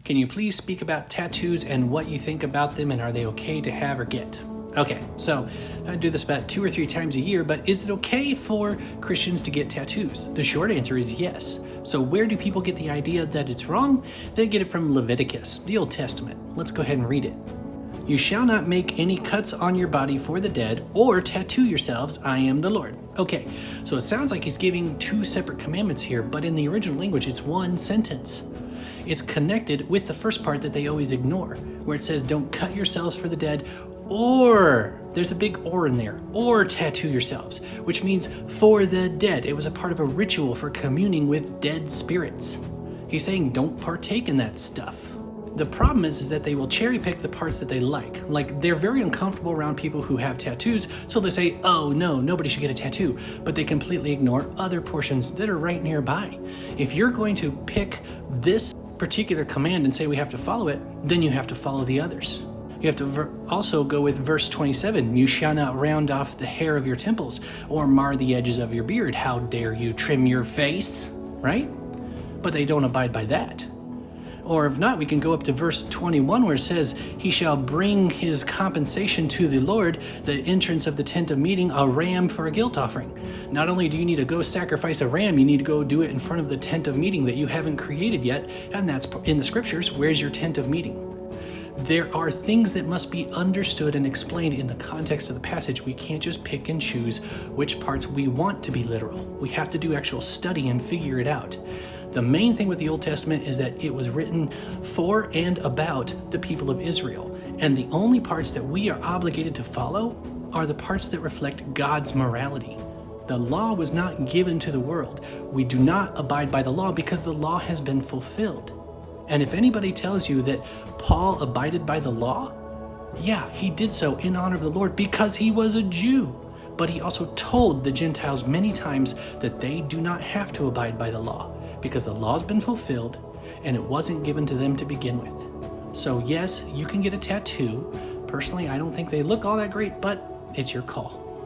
Can you please speak about tattoos and what you think about them, and are they okay to have or get? Okay, so I do this about 2 or 3 times a year, but is it okay for Christians to get tattoos? The short answer is yes. So where do people get the idea that it's wrong? They get it from Leviticus, the Old Testament. Let's go ahead and read it. You shall not make any cuts on your body for the dead, or tattoo yourselves, I am the Lord. Okay, so it sounds like he's giving 2 separate commandments here, but in the original language, it's one sentence. It's connected with the first part that they always ignore, where it says, don't cut yourselves for the dead, or, there's a big or in there, or tattoo yourselves, which means for the dead. It was a part of a ritual for communing with dead spirits. He's saying don't partake in that stuff. The problem is that they will cherry pick the parts that they like. Like, they're very uncomfortable around people who have tattoos, so they say, oh no, nobody should get a tattoo, but they completely ignore other portions that are right nearby. If you're going to pick this particular command and say we have to follow it, then you have to follow the others. You have to also go with verse 27, you shall not round off the hair of your temples or mar the edges of your beard. How dare you trim your face, right? But they don't abide by that. Or if not, we can go up to verse 21 where it says, he shall bring his compensation to the Lord, the entrance of the tent of meeting, a ram for a guilt offering. Not only do you need to go sacrifice a ram, you need to go do it in front of the tent of meeting that you haven't created yet. And that's in the scriptures. Where's your tent of meeting? There are things that must be understood and explained in the context of the passage. We can't just pick and choose which parts we want to be literal. We have to do actual study and figure it out. The main thing with the Old Testament is that it was written for and about the people of Israel. And the only parts that we are obligated to follow are the parts that reflect God's morality. The law was not given to the world. We do not abide by the law because the law has been fulfilled. And if anybody tells you that Paul abided by the law, yeah, he did so in honor of the Lord because he was a Jew. But he also told the Gentiles many times that they do not have to abide by the law because the law has been fulfilled and it wasn't given to them to begin with. So yes, you can get a tattoo. Personally, I don't think they look all that great, but it's your call.